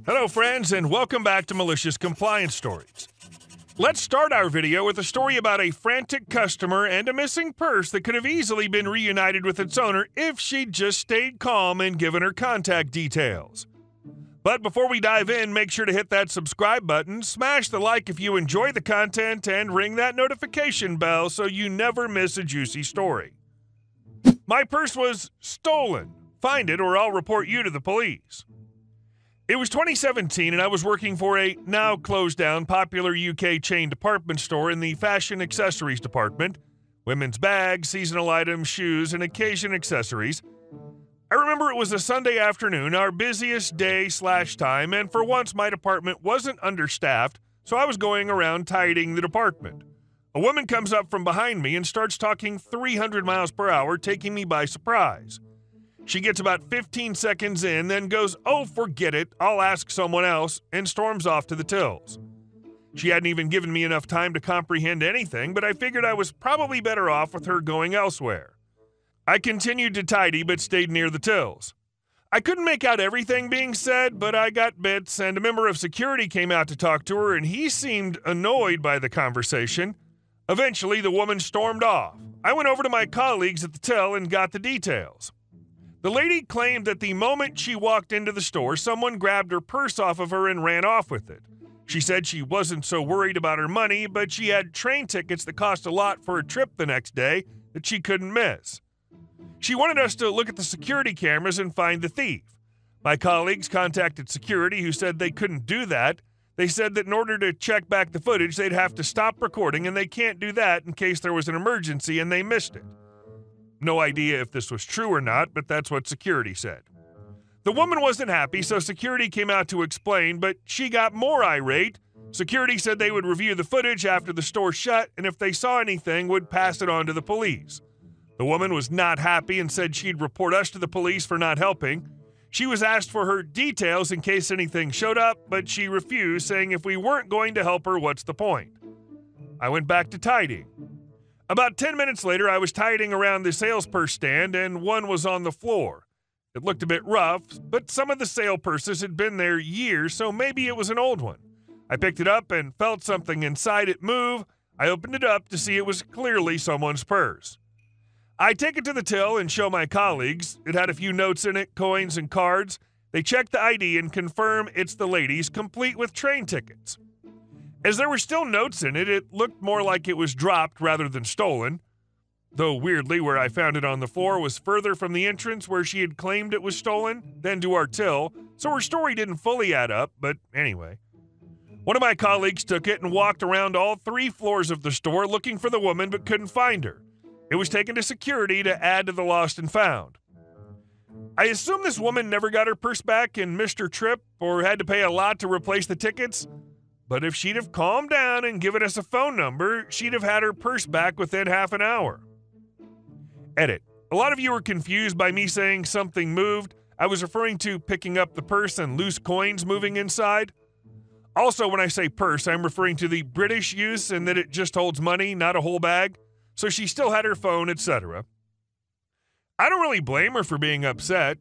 Hello friends, and welcome back to Malicious Compliance Stories. Let's start our video with a story about a frantic customer and a missing purse that could have easily been reunited with its owner if she'd just stayed calm and given her contact details. But before we dive in, make sure to hit that subscribe button, smash the like if you enjoy the content, and ring that notification bell so you never miss a juicy story. My purse was stolen. Find it or I'll report you to the police. It was 2017 and I was working for a now closed down popular UK chain department store in the fashion accessories department. Women's bags, seasonal items, shoes, and occasion accessories. I remember it was a Sunday afternoon, our busiest day/time, and for once my department wasn't understaffed, so I was going around tidying the department. A woman comes up from behind me and starts talking 300 miles per hour, taking me by surprise. She gets about 15 seconds in, then goes, "Oh, forget it, I'll ask someone else," and storms off to the tills. She hadn't even given me enough time to comprehend anything, but I figured I was probably better off with her going elsewhere. I continued to tidy, but stayed near the tills. I couldn't make out everything being said, but I got bits, and a member of security came out to talk to her, and he seemed annoyed by the conversation. Eventually, the woman stormed off. I went over to my colleagues at the till and got the details. The lady claimed that the moment she walked into the store, someone grabbed her purse off of her and ran off with it. She said she wasn't so worried about her money, but she had train tickets that cost a lot for a trip the next day that she couldn't miss. She wanted us to look at the security cameras and find the thief. My colleagues contacted security, who said they couldn't do that. They said that in order to check back the footage, they'd have to stop recording, and they can't do that in case there was an emergency and they missed it. No idea if this was true or not, but that's what security said. The woman wasn't happy, so security came out to explain, but she got more irate. Security said they would review the footage after the store shut, and if they saw anything, would pass it on to the police. The woman was not happy and said she'd report us to the police for not helping. She was asked for her details in case anything showed up, but she refused, saying if we weren't going to help her, what's the point? I went back to tidying. About 10 minutes later, I was tidying around the sales purse stand, and one was on the floor. It looked a bit rough, but some of the sale purses had been there years, so maybe it was an old one. I picked it up and felt something inside it move. I opened it up to see it was clearly someone's purse. I take it to the till and show my colleagues. It had a few notes in it, coins and cards. They check the ID and confirm it's the lady's, complete with train tickets. As there were still notes in it, it looked more like it was dropped rather than stolen. Though weirdly, where I found it on the floor was further from the entrance where she had claimed it was stolen than to our till, so her story didn't fully add up, but anyway. One of my colleagues took it and walked around all 3 floors of the store looking for the woman but couldn't find her. It was taken to security to add to the lost and found. I assume this woman never got her purse back and missed her trip or had to pay a lot to replace the tickets. But if she'd have calmed down and given us a phone number, she'd have had her purse back within half an hour. Edit. A lot of you were confused by me saying something moved. I was referring to picking up the purse and loose coins moving inside. Also, when I say purse, I'm referring to the British use and that it just holds money, not a whole bag. So she still had her phone, etc. I don't really blame her for being upset.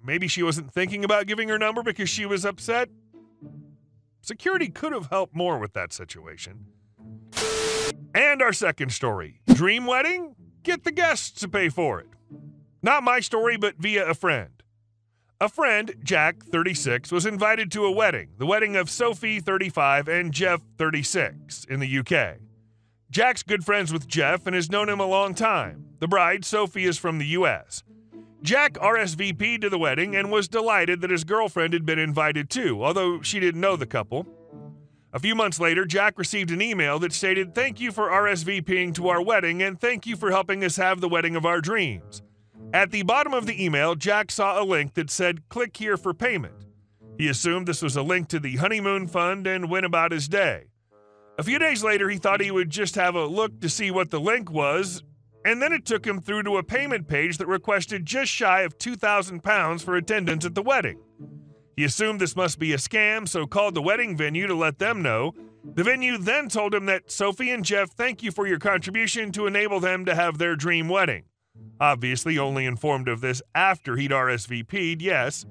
Maybe she wasn't thinking about giving her number because she was upset. Security could have helped more with that situation. And our second story. Dream wedding? Get the guests to pay for it. Not my story, but via a friend. A friend, Jack, 36, was invited to a wedding, the wedding of Sophie, 35, and Jeff, 36, in the UK. Jack's good friends with Jeff and has known him a long time. The bride, Sophie, is from the US. Jack RSVP'd to the wedding and was delighted that his girlfriend had been invited too, although she didn't know the couple. A few months later, Jack received an email that stated, "Thank you for RSVPing to our wedding and thank you for helping us have the wedding of our dreams." At the bottom of the email, Jack saw a link that said, "Click here for payment." He assumed this was a link to the honeymoon fund and went about his day. A few days later, he thought he would just have a look to see what the link was, and then it took him through to a payment page that requested just shy of £2,000 for attendance at the wedding. He assumed this must be a scam, so called the wedding venue to let them know. The venue then told him that Sophie and Jeff thank you for your contribution to enable them to have their dream wedding. Obviously only informed of this after he'd RSVP'd, yes.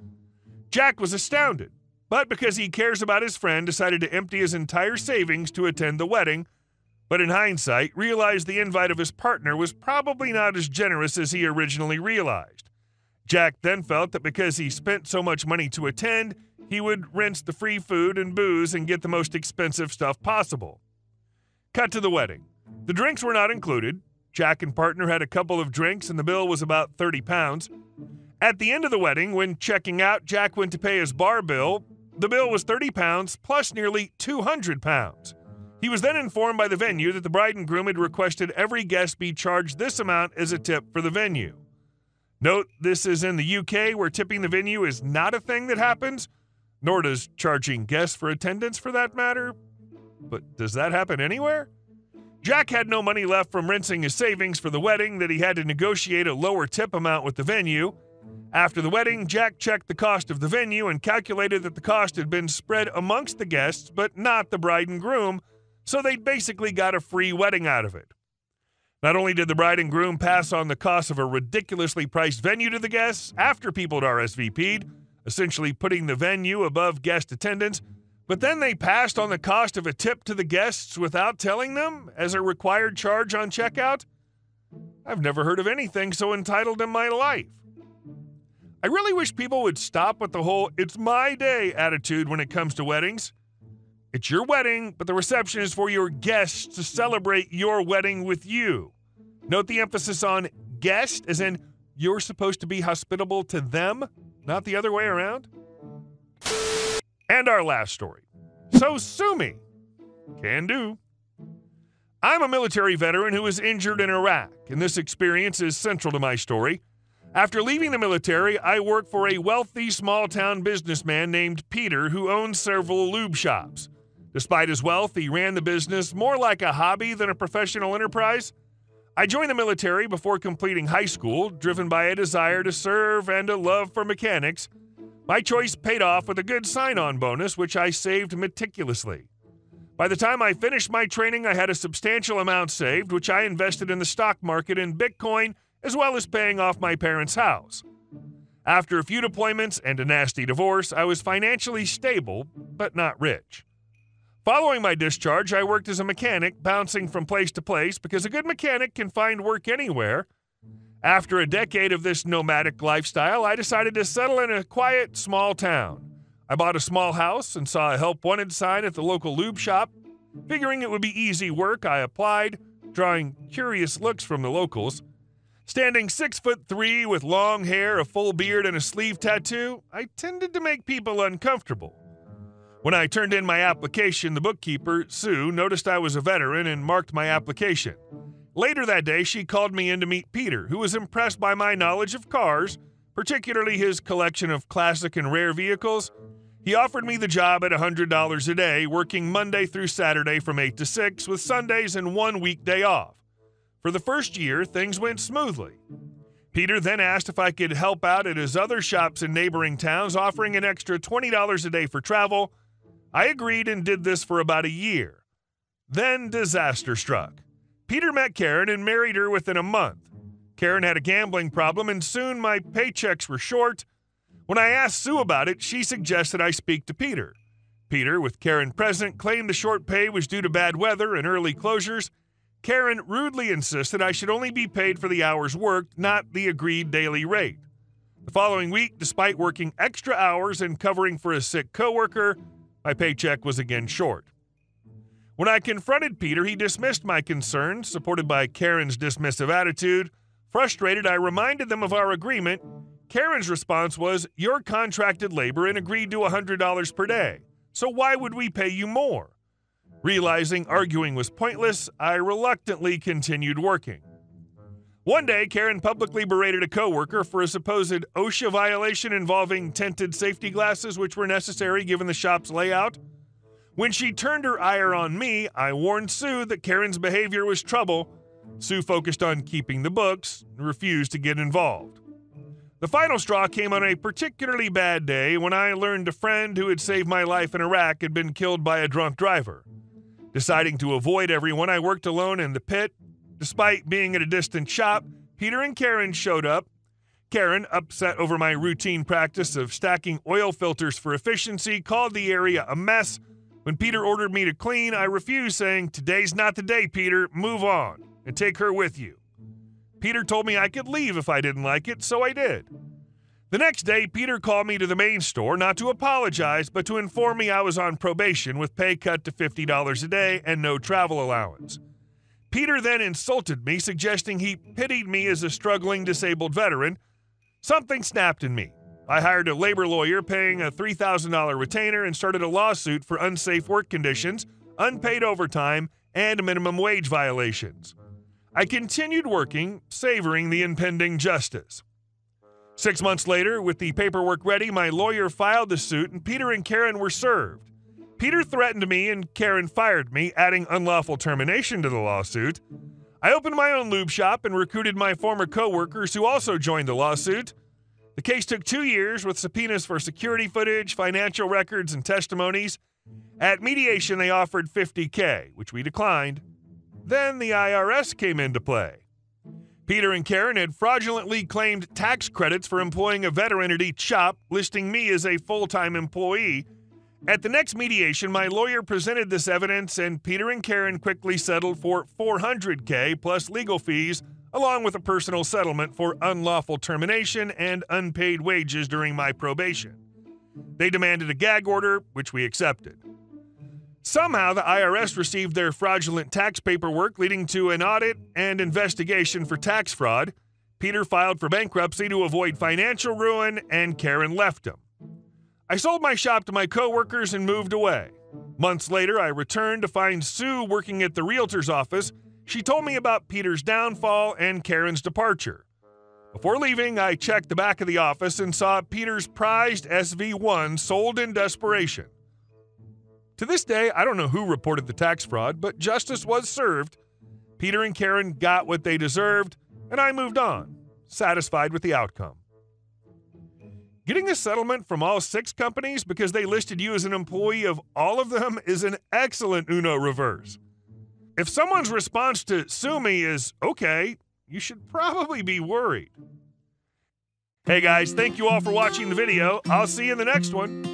Jack was astounded. but because he cares about his friend, decided to empty his entire savings to attend the wedding, but in hindsight, realized the invite of his partner was probably not as generous as he originally realized. Jack then felt that because he spent so much money to attend, he would rinse the free food and booze and get the most expensive stuff possible. Cut to the wedding. The drinks were not included. Jack and partner had a couple of drinks and the bill was about 30 pounds. At the end of the wedding, when checking out, Jack went to pay his bar bill. The bill was 30 pounds plus nearly 200 pounds. He was then informed by the venue that the bride and groom had requested every guest be charged this amount as a tip for the venue. Note, this is in the UK, where tipping the venue is not a thing that happens, nor does charging guests for attendance for that matter. But does that happen anywhere? Jack had no money left from rinsing his savings for the wedding that he had to negotiate a lower tip amount with the venue. After the wedding, Jack checked the cost of the venue and calculated that the cost had been spread amongst the guests, but not the bride and groom, so they'd basically got a free wedding out of it. Not only did the bride and groom pass on the cost of a ridiculously priced venue to the guests after people had RSVP'd, essentially putting the venue above guest attendance, but then they passed on the cost of a tip to the guests without telling them as a required charge on checkout? I've never heard of anything so entitled in my life. I really wish people would stop with the whole "it's my day" attitude when it comes to weddings. It's your wedding, but the reception is for your guests to celebrate your wedding with you. Note the emphasis on guest, as in you're supposed to be hospitable to them, not the other way around. And our last story. So sue me. Can do. I'm a military veteran who was injured in Iraq, and this experience is central to my story. After leaving the military, I worked for a wealthy small-town businessman named Peter who owned several lube shops. Despite his wealth, he ran the business more like a hobby than a professional enterprise. I joined the military before completing high school, driven by a desire to serve and a love for mechanics. My choice paid off with a good sign-on bonus, which I saved meticulously. By the time I finished my training, I had a substantial amount saved, which I invested in the stock market and Bitcoin, as well as paying off my parents' house. After a few deployments and a nasty divorce, I was financially stable, but not rich. Following my discharge, I worked as a mechanic, bouncing from place to place because a good mechanic can find work anywhere. After a decade of this nomadic lifestyle, I decided to settle in a quiet, small town. I bought a small house and saw a help wanted sign at the local lube shop. Figuring it would be easy work, I applied, drawing curious looks from the locals. Standing 6'3" with long hair, a full beard, and a sleeve tattoo, I tended to make people uncomfortable. When I turned in my application, the bookkeeper, Sue, noticed I was a veteran and marked my application. Later that day, she called me in to meet Peter, who was impressed by my knowledge of cars, particularly his collection of classic and rare vehicles. He offered me the job at $100 a day, working Monday through Saturday from 8 to 6, with Sundays and 1 weekday off. For the first year, things went smoothly. Peter then asked if I could help out at his other shops in neighboring towns, offering an extra $20 a day for travel. I agreed and did this for about a year. Then disaster struck. Peter met Karen and married her within a month. Karen had a gambling problem, and soon my paychecks were short. When I asked Sue about it, she suggested I speak to Peter. Peter, with Karen present, claimed the short pay was due to bad weather and early closures. Karen rudely insisted I should only be paid for the hours worked, not the agreed daily rate. The following week, despite working extra hours and covering for a sick coworker, my paycheck was again short. When I confronted Peter, he dismissed my concerns, supported by Karen's dismissive attitude. Frustrated, I reminded them of our agreement. Karen's response was, "You're contracted labor and agreed to $100 per day, so why would we pay you more?" Realizing arguing was pointless, I reluctantly continued working. One day, Karen publicly berated a coworker for a supposed OSHA violation involving tinted safety glasses, which were necessary given the shop's layout. When she turned her ire on me, I warned Sue that Karen's behavior was trouble. Sue focused on keeping the books and refused to get involved. The final straw came on a particularly bad day when I learned a friend who had saved my life in Iraq had been killed by a drunk driver. Deciding to avoid everyone, I worked alone in the pit. Despite being at a distant shop, Peter and Karen showed up. Karen, upset over my routine practice of stacking oil filters for efficiency, called the area a mess. When Peter ordered me to clean, I refused, saying, "Today's not the day, Peter. Move on and take her with you." Peter told me I could leave if I didn't like it, so I did. The next day, Peter called me to the main store, not to apologize, but to inform me I was on probation with pay cut to $50 a day and no travel allowance. Peter then insulted me, suggesting he pitied me as a struggling disabled veteran. Something snapped in me. I hired a labor lawyer, paying a $3,000 retainer, and started a lawsuit for unsafe work conditions, unpaid overtime, and minimum wage violations. I continued working, savoring the impending justice. 6 months later, with the paperwork ready, my lawyer filed the suit, and Peter and Karen were served. Peter threatened me, and Karen fired me, adding unlawful termination to the lawsuit. I opened my own lube shop and recruited my former co-workers, who also joined the lawsuit. The case took 2 years, with subpoenas for security footage, financial records, and testimonies. At mediation, they offered $50K, which we declined. Then the IRS came into play. Peter and Karen had fraudulently claimed tax credits for employing a veteran at each shop, listing me as a full-time employee. At the next mediation, my lawyer presented this evidence, and Peter and Karen quickly settled for $400K plus legal fees, along with a personal settlement for unlawful termination and unpaid wages during my probation. They demanded a gag order, which we accepted. Somehow, the IRS received their fraudulent tax paperwork, leading to an audit and investigation for tax fraud. Peter filed for bankruptcy to avoid financial ruin, and Karen left him. I sold my shop to my co-workers and moved away. Months later, I returned to find Sue working at the realtor's office. She told me about Peter's downfall and Karen's departure. Before leaving, I checked the back of the office and saw Peter's prized SV1 sold in desperation. To this day, I don't know who reported the tax fraud, but justice was served. Peter and Karen got what they deserved, and I moved on, satisfied with the outcome. Getting a settlement from all 6 companies because they listed you as an employee of all of them is an excellent Uno reverse. If someone's response to "sue me" is "okay," you should probably be worried. Hey guys, thank you all for watching the video. I'll see you in the next one.